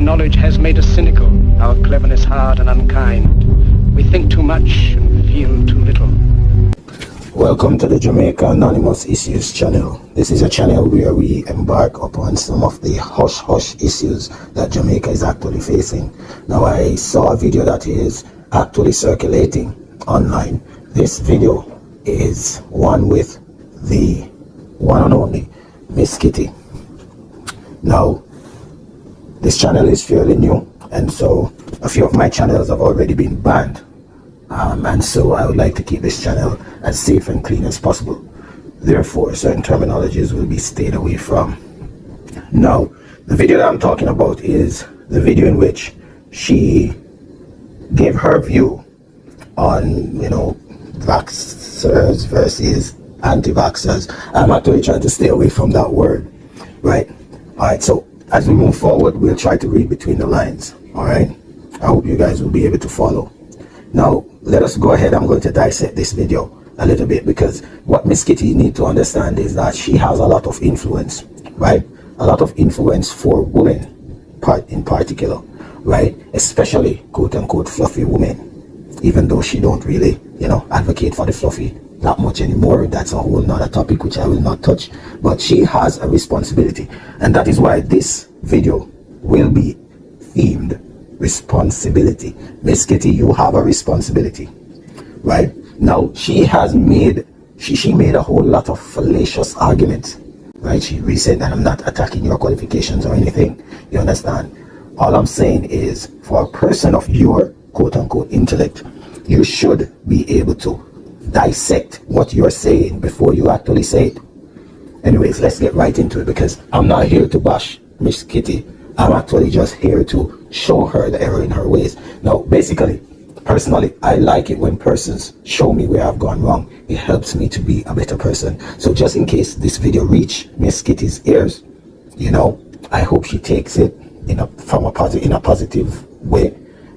knowledge has made us cynical, our cleverness hard and unkind. We think too much and feel too little. Welcome to the Jamaica Anonymous Issues channel. This is a channel where we embark upon some of the hush-hush issues that Jamaica is actually facing. Now, I saw a video that is actually circulating online. This video is one with the one and only Miss Kitty. Now, this channel is fairly new, and so a few of my channels have already been banned. And so I would like to keep this channel as safe and clean as possible. Therefore, certain terminologies will be stayed away from. Now, the video that I'm talking about is the video in which she gave her view on, vaxxers versus anti-vaxxers. I'm actually trying to stay away from that word, right? All right, so as we move forward, we'll try to read between the lines, all right? I hope you guys will be able to follow. Now, let us go ahead. I'm going to dissect this video a little bit, because what Miss Kitty need to understand is that she has a lot of influence, right? A lot of influence for women in particular, right? Especially quote-unquote fluffy women, even though she don't really, advocate for the fluffy that much anymore. That's a whole nother topic which I will not touch, but she has a responsibility, and that is why this video will be themed responsibility. Miss Kitty, you have a responsibility, right? Now, she made a whole lot of fallacious arguments, right? She said that I'm not attacking your qualifications or anything, you understand? All I'm saying is, for a person of your quote-unquote intellect, you should be able to dissect what you're saying before you actually say it. Anyways, let's get right into it, because I'm not here to bash Miss Kitty. I'm actually just here to show her the error in her ways. Now, basically, personally, I like it when persons show me where I've gone wrong. It helps me to be a better person. So just in case this video reach Miss Kitty's ears, I hope she takes it in a positive way.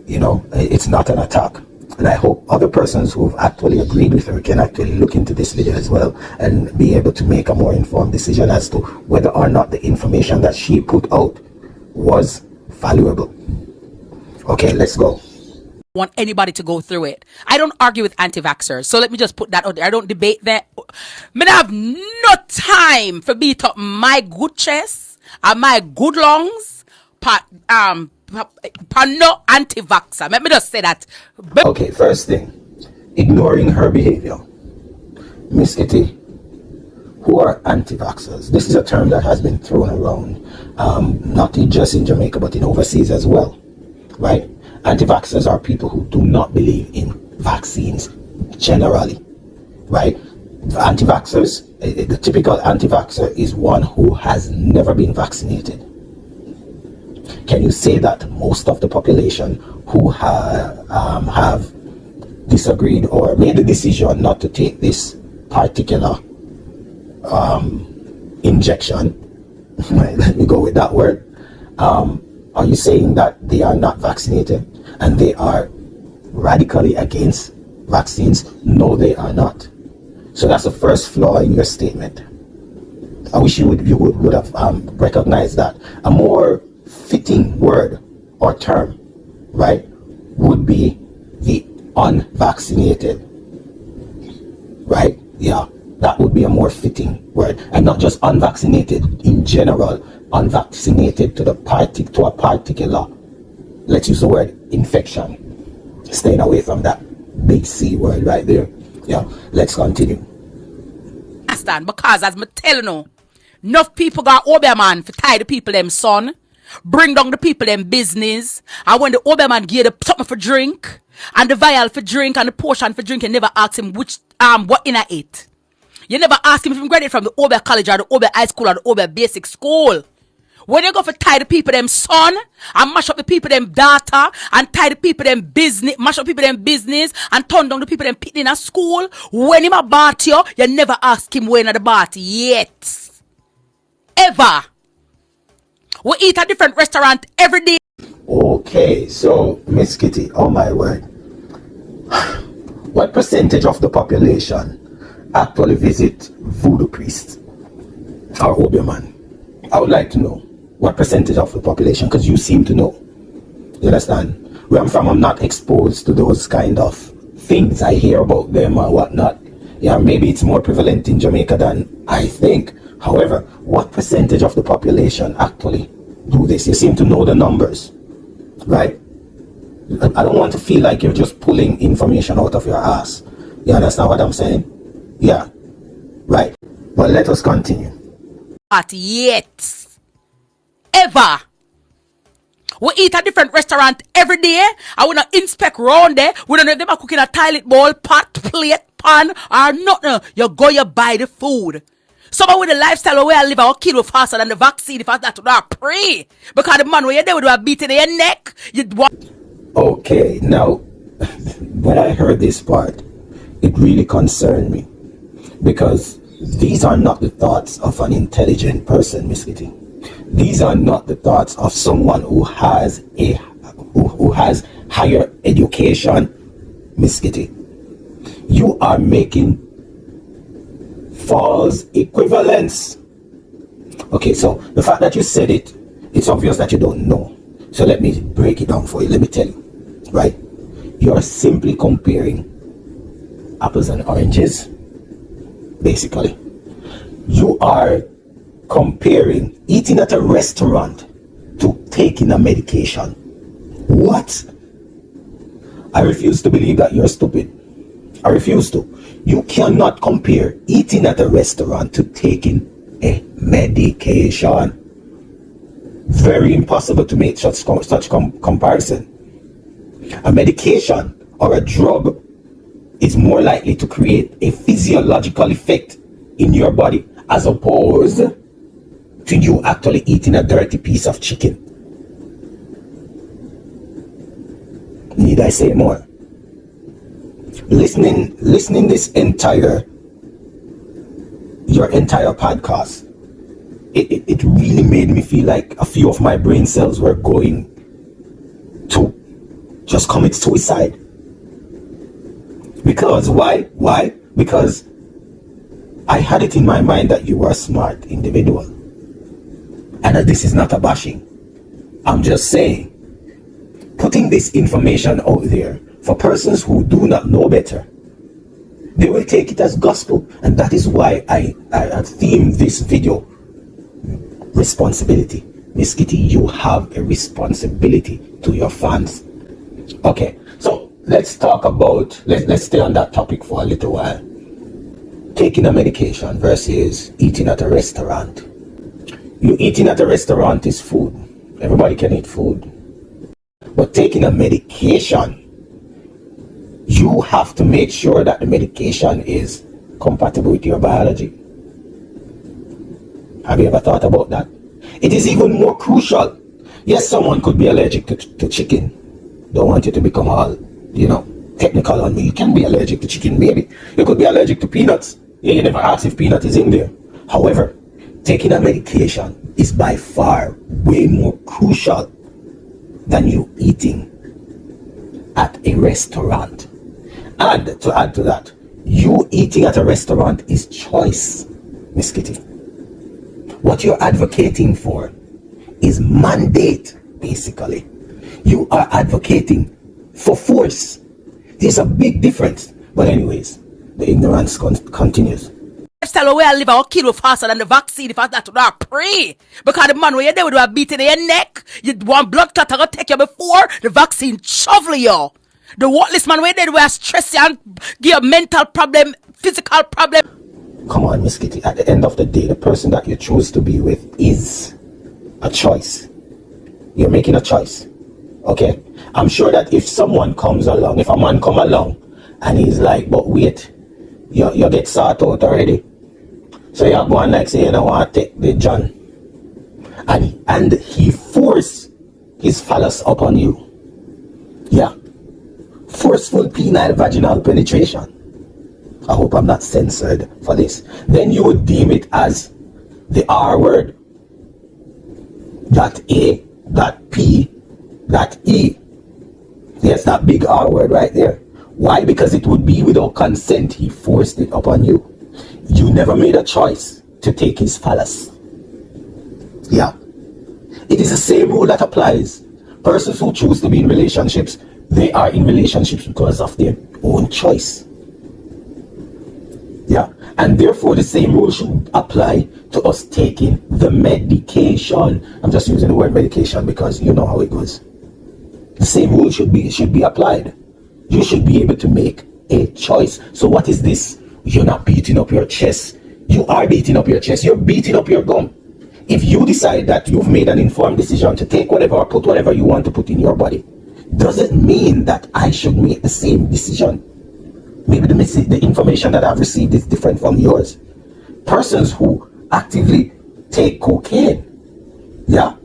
It's not an attack. And I hope other persons who've actually agreed with her can actually look into this video as well and be able to make a more informed decision as to whether or not the information that she put out was valuable. Okay, let's go. Want anybody to go through it. I don't argue with anti-vaxxers, so let me just put that out there. I don't debate that. I have no time for beat up my good chest and my good lungs for no anti-vaxxer. Let me just say that. Okay, first thing, ignoring her behavior. Miss Kitty, who are anti-vaxxers? This is a term that has been thrown around, not just in Jamaica, but in overseas as well, right? Anti-vaxxers are people who do not believe in vaccines generally, right? Anti-vaxxers, the typical anti-vaxxer is one who has never been vaccinated. Can you say that most of the population who have disagreed or made the decision not to take this particular injection, right, let me go with that word, are you saying that they are not vaccinated and they are radically against vaccines? No, they are not. So that's the first flaw in your statement. I wish you would have recognized that. A more fitting word or term, right, would be the unvaccinated, right? Yeah, that would be a more fitting word, and not just unvaccinated in general, unvaccinated to a particular, let's use the word infection. Staying away from that big C word right there. Yeah, let's continue. Understand? Because as me tell you, enough people got Oberman for tie the people them son, bring down the people them business, and when the Oberman give the something for drink, and the vial for drink, and the portion for drink, you never ask him which what in it. You never ask him if he graduated from the Ober College or the Ober High School or the Ober Basic School. When you go for tie the people them son, and mash up the people them daughter, and tie the people them business, mash up people them business, and turn down the people them picking in a school, when him a bat you never ask him when at the bat yet. Ever. We eat at different restaurant every day. Okay, so Miss Kitty, oh my word. What percentage of the population actually visit voodoo priests or Oberman? I would like to know. What percentage of the population? Because you seem to know. You understand? Where I'm from, I'm not exposed to those kind of things. I hear about them or whatnot. Yeah, maybe it's more prevalent in Jamaica than I think. However, what percentage of the population actually do this? You seem to know the numbers, right? I don't want to feel like you're just pulling information out of your ass. You understand what I'm saying? Yeah, right. But let us continue. Not yet. Ever. We eat at different restaurant every day. I wanna inspect round there. We don't know if them are cooking a toilet bowl, pot, plate, pan, or nothing. You go, you buy the food. Someone with the lifestyle where I live, our kid will faster than the vaccine. If I start to do, I pray. Because the man where you're there with a beat in your neck, you want. Okay, now, when I heard this part, it really concerned me. Because these are not the thoughts of an intelligent person, Miss Kitty. These are not the thoughts of someone who has who has higher education, Miss Kitty. You are making false equivalence. Okay, so the fact that you said it, it's obvious that you don't know. So let me break it down for you. Let me tell you, right? You are simply comparing apples and oranges, basically. You are comparing eating at a restaurant to taking a medication. What? I refuse to believe that you're stupid. I refuse to. You cannot compare eating at a restaurant to taking a medication. Very impossible to make such comparison. A medication or a drug is more likely to create a physiological effect in your body as opposed to you actually eating a dirty piece of chicken. Need I say more? Listening your entire podcast, it really made me feel like a few of my brain cells were going to just commit suicide. Because why? Because I had it in my mind that you were a smart individual. And that this is not a bashing. I'm just saying, putting this information out there for persons who do not know better, they will take it as gospel. And that is why I themed this video, responsibility. Miss Kitty, you have a responsibility to your fans. Okay, so let's talk about, let's stay on that topic for a little while. Taking a medication versus eating at a restaurant. You eating at a restaurant is food. Everybody can eat food. But taking a medication, you have to make sure that the medication is compatible with your biology. Have you ever thought about that? It is even more crucial. Yes, someone could be allergic to chicken. Don't want you to become all, technical on me. You can be allergic to chicken, maybe. You could be allergic to peanuts. Yeah, you never asked if peanut is in there. However, taking a medication is by far way more crucial than you eating at a restaurant. And to add to that, you eating at a restaurant is choice, Miss Kitty. What you're advocating for is mandate, basically. You are advocating for force. There's a big difference. But anyways, the ignorance continues. Lifestyle where I live, our kid will faster than the vaccine. If I start to do, I pray. Because the man where you're there with a beat in your neck, you want blood clot to take you before the vaccine shovel you. The worthless man where you're there will stress you and give you mental problem, physical problem. Come on, Miss Kitty. At the end of the day, the person that you choose to be with is a choice. You're making a choice. Okay? I'm sure that if someone comes along, if a man come along and he's like, but wait, you get sought out already. So you're going like say, I want to take the John. And he force his phallus upon you. Yeah. Forceful penile vaginal penetration. I hope I'm not censored for this. Then you would deem it as the R word. That A, that P, that E. Yes, that big R word right there. Why? Because it would be without consent. He forced it upon you. You never made a choice to take his phallus. Yeah. is the same rule that applies. Persons who choose to be in relationships, they are in relationships because of their own choice. Yeah, and therefore the same rule should apply to us taking the medication. I'm just using the word medication because you know how it goes. The same rule should be applied. You should be able to make a choice. So what is this? You're not beating up your chest. You are beating up your chest. You're beating up your gum. If you decide that you've made an informed decision to take whatever or put whatever you want to put in your body, doesn't mean that I should make the same decision. Maybe the information that I've received is different from yours. Persons who actively take cocaine, yeah,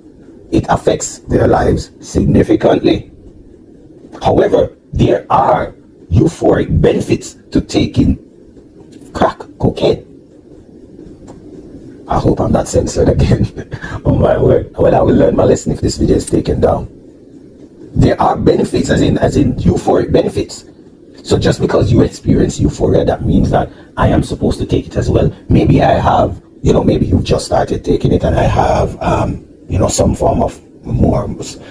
it affects their lives significantly. However, there are euphoric benefits to taking crack cocaine. I hope I'm not censored again. Oh my word. Well, I will learn my lesson if this video is taken down. There are benefits, as in euphoric benefits. So just because you experience euphoria, that means that I am supposed to take it as well. Maybe I have, maybe you've just started taking it and I have, some form of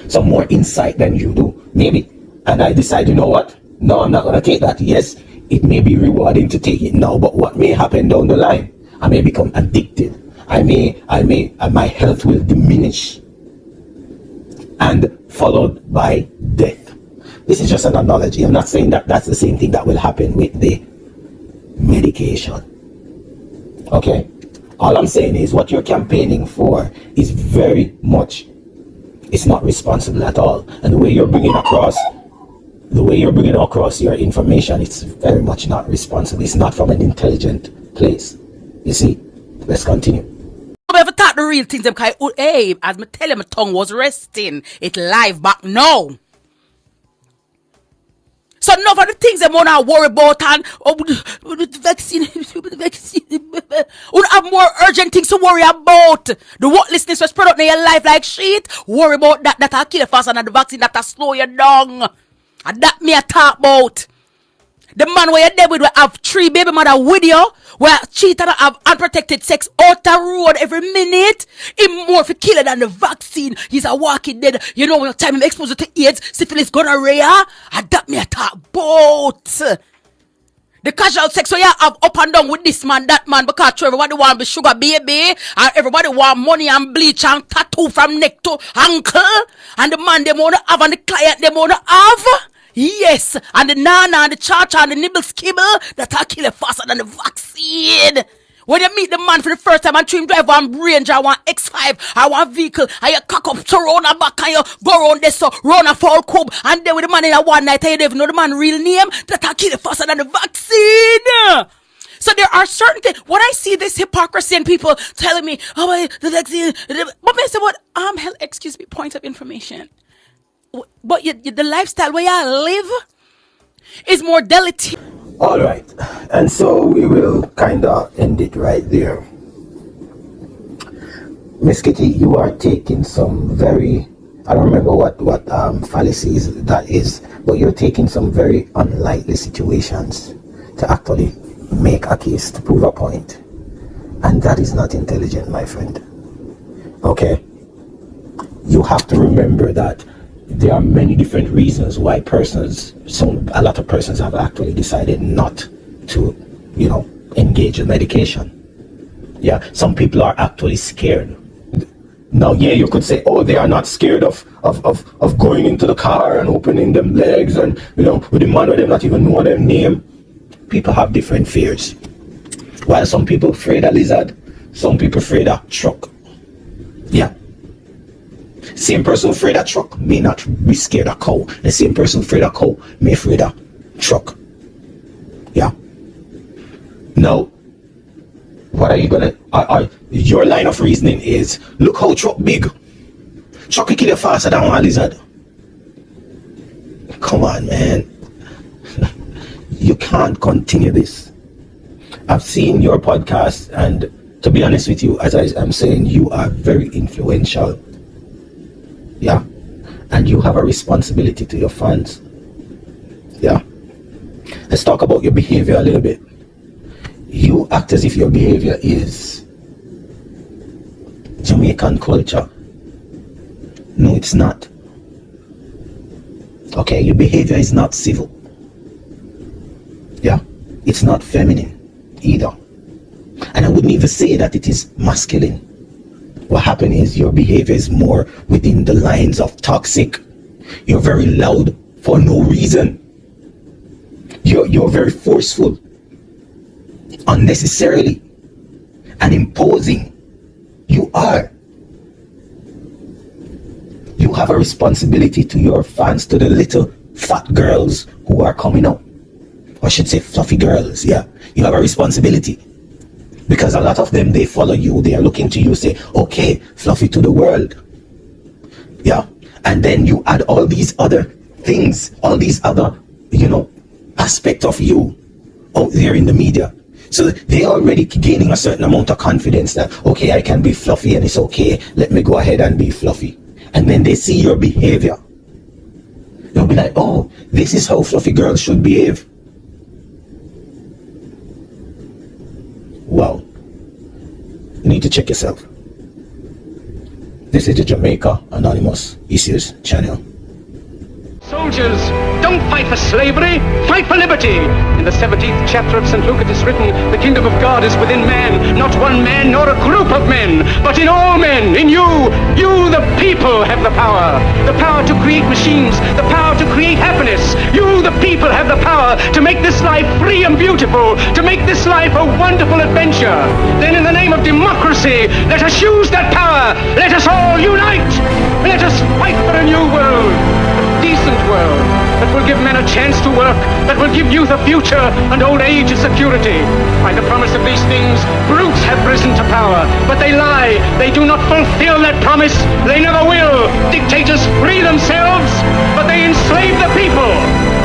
some more insight than you do. Maybe. And I decide, you know what? No, I'm not going to take that. Yes, it may be rewarding to take it now, but what may happen down the line? I may become addicted. My health will diminish and followed by death. This is just an analogy. I'm not saying that that's the same thing that will happen with the medication. Okay? All I'm saying is what you're campaigning for is very much, it's not responsible at all. And the way you're bringing across your information, it's very much not responsible. It's not from an intelligent place. You see? Let's continue. I ever thought the real things, because, hey, as me tell you, my tongue was resting. It live back now. So none of the things them wanna worry about and the vaccine, have more urgent things to worry about. The worthlessness was spread out in your life like shit. Worry about that will kill you faster than the vaccine that will slow you down. And that me a talk about. The man where you're dead with will have 3 baby mother with you, where cheat and have unprotected sex out the road every minute. Him more for killer than the vaccine. He's a walking dead. You know, when time him exposed to AIDS, syphilis, gonorrhea, and that me a talk about. The casual sex where you have up and down with this man, that man, because everybody want to be sugar baby, and everybody want money and bleach and tattoo from neck to ankle, and the man they want to have and the client they want to have. Yes, and the nana and the cha-cha and the nibble skibble, that will kill you faster than the vaccine. When you meet the man for the first time and him drive one Ranger, I want X5, I want vehicle, and you cock up to round the back and you go round this, so round a fall cube, and then with the man in a one night, and you don't even know the man real name, that will kill you faster than the vaccine. So there are certain things, when I see this hypocrisy and people telling me, oh, the vaccine, but I say, what, hell, excuse me, point of information. But the lifestyle where you live is more deleterious. All right, and so we will kind of end it right there. Miss Kitty, you are taking some very, I don't remember what fallacies that is, but you're taking some very unlikely situations to actually make a case, to prove a point, and that is not intelligent, my friend. Okay, you have to remember that there are many different reasons why a lot of persons have actually decided not to, engage in medication. Yeah, some people are actually scared. Now, yeah, you could say, oh, they are not scared of going into the car and opening them legs and, with the man where they not even know their name. People have different fears. While some people afraid of lizard, some people afraid of truck. Yeah. Same person afraid of truck may not be scared of cow. The same person afraid of cow may afraid of truck. Yeah. Now, what are you gonna? Your line of reasoning is, look how truck big. Truck will kill you faster than one lizard. Come on, man. You can't continue this. I've seen your podcast, and to be honest with you, as I'm saying, you are very influential. Yeah, and you have a responsibility to your fans. Yeah, let's talk about your behavior a little bit. You act as if your behavior is Jamaican culture. No, it's not. Okay, your behavior is not civil. Yeah, it's not feminine either. And I wouldn't even say that it is masculine. What happened is your behavior is more within the lines of toxic. You're very loud for no reason. You're very forceful, unnecessarily, and imposing. You are. You have a responsibility to your fans, to the little fat girls who are coming up. Or I should say fluffy girls, yeah. You have a responsibility. Because a lot of them, they follow you, they are looking to you, say, okay, Fluffy to the world. Yeah. And then you add all these other things, all these other, aspect of you out there in the media. So they already gaining a certain amount of confidence that, okay, I can be fluffy and it's okay, let me go ahead and be fluffy. And then they see your behavior. They'll be like, oh, this is how fluffy girls should behave. Wow. You need to check yourself. This is the Jamaica Anonymous Issues channel. Soldiers, don't fight for slavery, fight for liberty. In the 17th chapter of St. Luke it is written, the kingdom of God is within man, not one man nor a group of men, but in all men, in you. You, the people, have the power to create machines, the power to create happiness. You, the people, have the power to make this life free and beautiful, to make this life a wonderful adventure. Then in the name of democracy, let us use that power. Let us all unite. Let us fight for a new world. Decent world that will give men a chance to work, that will give youth a future and old age a security. By the promise of these things, brutes have risen to power, but they lie. They do not fulfill that promise. They never will. Dictators free themselves, but they enslave the people.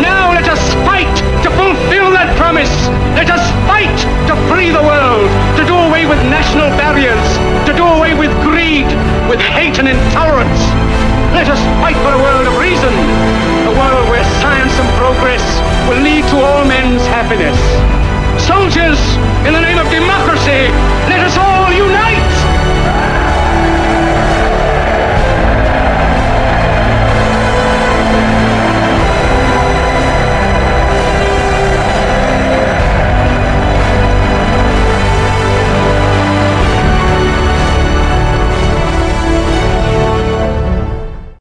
Now let us fight to fulfill that promise. Let us fight to free the world, to do away with national barriers, to do away with greed, with hate and intolerance. Let us fight for a world of reason, a world where science and progress will lead to all men's happiness. Soldiers,